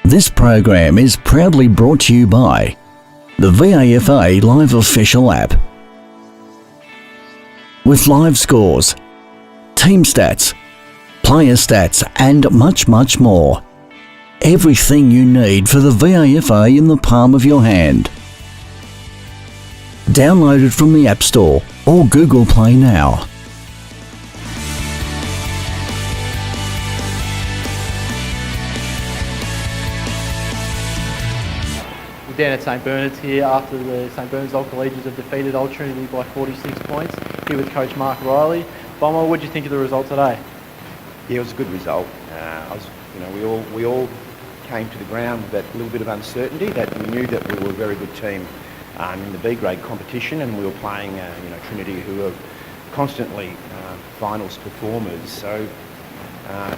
This program is proudly brought to you by the VAFA Live Official app. With live scores, team stats, player stats and much more. Everything you need for the VAFA in the palm of your hand. Download it from the App Store or Google Play now. Down at St Bernard's here after the St Bernard's Old Collegians have defeated Old Trinity by 46 points. Here with Coach Mark Riley. Bomber, what did you think of the result today? Yeah, it was a good result. We all came to the ground with that little bit of uncertainty that we knew that we were a very good team in the B grade competition, and we were playing Trinity, who are constantly finals performers. So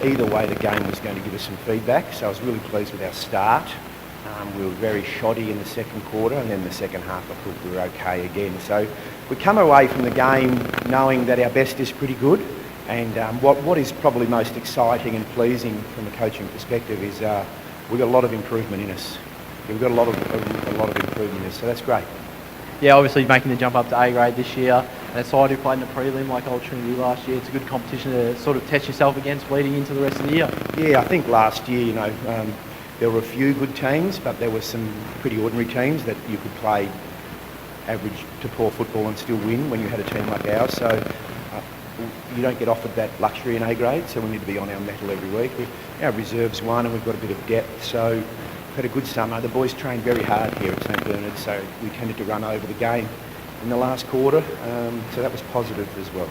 either way, the game was going to give us some feedback. So I was really pleased with our start. We were very shoddy in the second quarter, and then the second half I thought we were okay again. So we come away from the game knowing that our best is pretty good, and what is probably most exciting and pleasing from a coaching perspective is we've got a lot of improvement in us. We've got a lot of improvement in us, so that's great. Yeah, obviously making the jump up to A grade this year, and a side who played in a prelim like Old Trinity last year, it's a good competition to sort of test yourself against leading into the rest of the year. Yeah, I think last year, there were a few good teams, but there were some pretty ordinary teams that you could play average to poor football and still win when you had a team like ours. So you don't get offered that luxury in A grade, so we need to be on our mettle every week. Our reserves won and we've got a bit of depth, so we've had a good summer. The boys trained very hard here at St Bernard, so we tended to run over the game in the last quarter, so that was positive as well.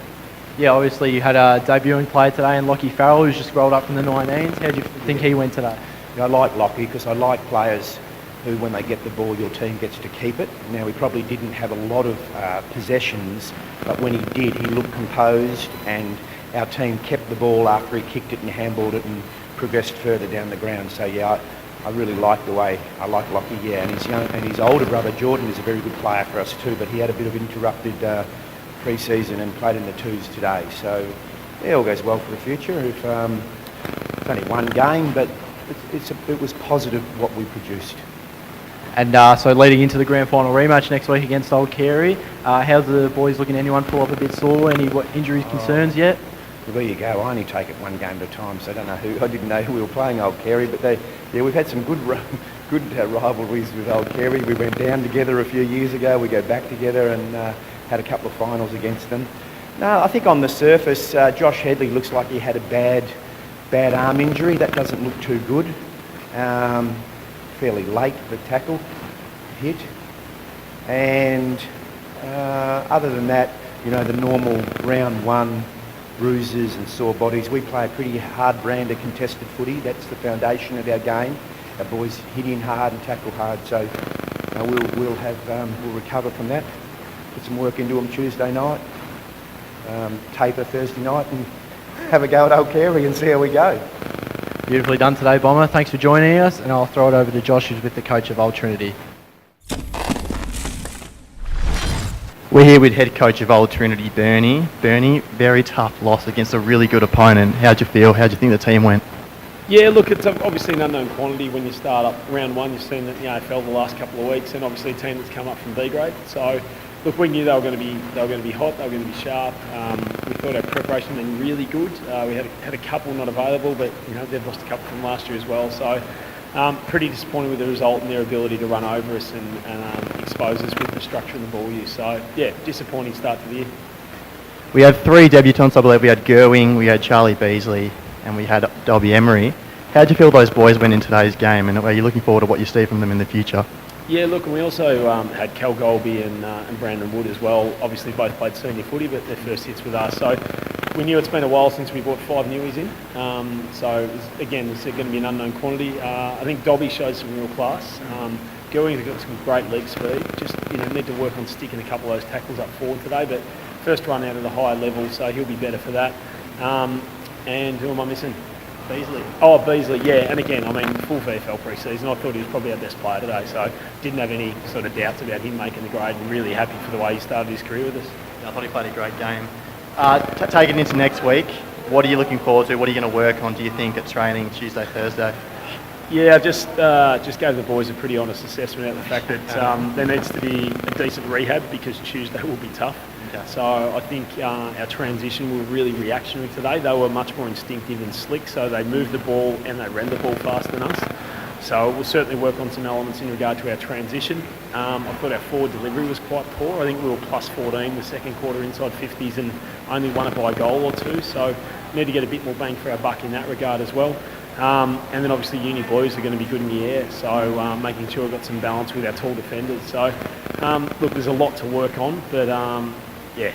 Yeah, obviously you had a debuting player today in Lockie Farrell, who's just rolled up from the 19s. How do you think he went today? I like Lockie because I like players who, when they get the ball, your team gets to keep it. Now, he probably didn't have a lot of possessions, but when he did, he looked composed, and our team kept the ball after he kicked it and handballed it and progressed further down the ground. So, yeah, I really like the way I like Lockie, yeah. And his older brother, Jordan, is a very good player for us too, but he had a bit of interrupted pre-season and played in the twos today. So, yeah, all goes well for the future. It's only one game, but it was positive what we produced. And so leading into the grand final rematch next week against Old Carey, how's the boys looking? Anyone pull up a bit sore? Any injuries, concerns yet? Well, there you go. I only take it one game at a time, so I didn't know who we were playing, Old Carey, but we've had some good rivalries with Old Carey. We went down together a few years ago. We go back together and had a couple of finals against them. No, I think on the surface, Josh Headley looks like he had a bad arm injury. That doesn't look too good. Fairly late, the tackle hit. And other than that, the normal round one bruises and sore bodies. We play a pretty hard brand of contested footy. That's the foundation of our game. Our boys hit in hard and tackle hard. So we'll recover from that. Put some work into them Tuesday night. Taper Thursday night and have a go at Old Carey and see how we go. Beautifully done today, Bomber. Thanks for joining us, and I'll throw it over to Josh, who's with the coach of Old Trinity. We're here with head coach of Old Trinity, Bernie. Bernie, very tough loss against a really good opponent. How'd you feel? How'd you think the team went? Yeah, look, it's obviously an unknown quantity when you start up round one. You've seen that in the AFL the last couple of weeks, and obviously a team that's come up from B grade. So, look, we knew they were going to be hot. They were going to be sharp. We thought our preparation had been really good. We had a couple not available, but they've lost a couple from last year as well. So, pretty disappointed with the result and their ability to run over us and expose us with the structure and the ball use. So, yeah, disappointing start to the year. We had three debutants, I believe. We had Gerwing, we had Charlie Beasley, and we had Dobby Emery. How did you feel those boys went in today's game, and are you looking forward to what you see from them in the future? Yeah, look, and we also had Cal Golby and Brandon Wood as well. Obviously, both played senior footy, but their first hits with us. So we knew it's been a while since we brought 5 newies in. It's going to be an unknown quantity. I think Dobby showed some real class. Gerwing's got some great leg speed. Just need to work on sticking a couple of those tackles up forward today. But first run out of the higher level, so he'll be better for that. And who am I missing? Beasley. Oh, Beasley, yeah. And again, full VFL pre-season. I thought he was probably our best player today, so didn't have any sort of doubts about him making the grade, and really happy for the way he started his career with us. I thought he played a great game. Taking into next week, what are you looking forward to? What are you going to work on, do you think, at training Tuesday, Thursday? Yeah, I just gave the boys a pretty honest assessment of the fact that there needs to be a decent rehab because Tuesday will be tough. Okay. So I think our transition were really reactionary today. They were much more instinctive and slick, so they moved the ball and they ran the ball faster than us. So we'll certainly work on some elements in regard to our transition. I thought our forward delivery was quite poor. I think we were plus 14 the second quarter inside 50s and only won it by a goal or two. So we need to get a bit more bang for our buck in that regard as well. And then obviously Uni Blues are going to be good in the air, so making sure we've got some balance with our tall defenders. So look, there's a lot to work on, but yeah,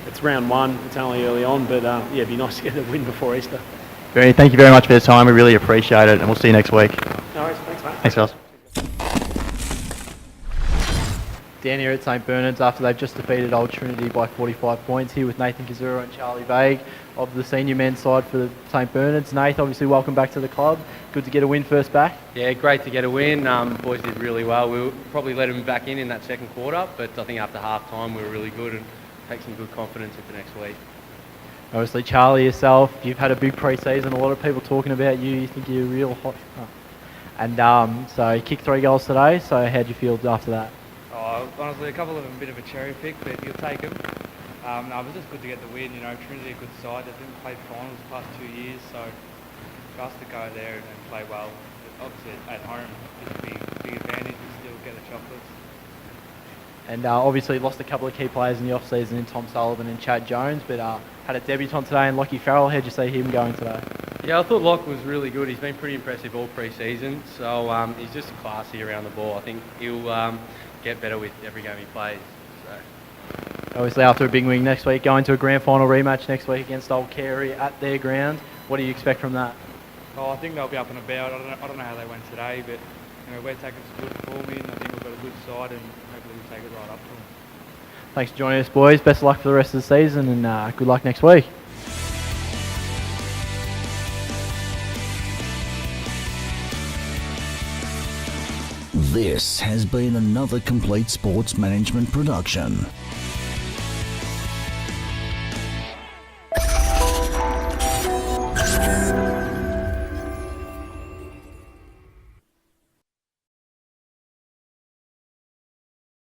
it's round one. It's only early on, but yeah, it'd be nice to get a win before Easter. Bernie, thank you very much for your time. We really appreciate it, and we'll see you next week. No worries, thanks, mate. Thanks, guys. Dan here at St Bernard's after they've just defeated Old Trinity by 45 points, here with Nathan Kazura and Charlie Vague of the senior men's side for St Bernard's. Nathan, obviously welcome back to the club. Good to get a win first back. Yeah, great to get a win. Boys did really well. We probably let them back in that second quarter, but I think after half time we were really good and take some good confidence into next week. Obviously, Charlie, yourself, you've had a big pre-season. A lot of people talking about you. You think you're a real hot. And so you kicked 3 goals today. So how do you feel after that? Oh, honestly, a couple of them a bit of a cherry pick, but you'll take them. No, it was just good to get the win. You know, Trinity a good side. They've been played finals the past 2 years, so for us to go there and play well, obviously at home is a big advantage. We still get the chocolates. And obviously lost a couple of key players in the off-season in Tom Sullivan and Chad Jones, but had a debutant today in Lockie Farrell. How'd you see him going today? Yeah, I thought Locke was really good. He's been pretty impressive all pre-season, so he's just classy around the ball. I think he'll get better with every game he plays. So. Obviously after a big win next week, going to a grand final rematch next week against Old Carey at their ground. What do you expect from that? Oh, I think they'll be up and about. I don't know how they went today, but you know, we're taking some good form in. I think we've got a good side, and hopefully we'll take it right up to them. Thanks for joining us, boys. Best of luck for the rest of the season, and good luck next week. This has been another Complete Sports Management production.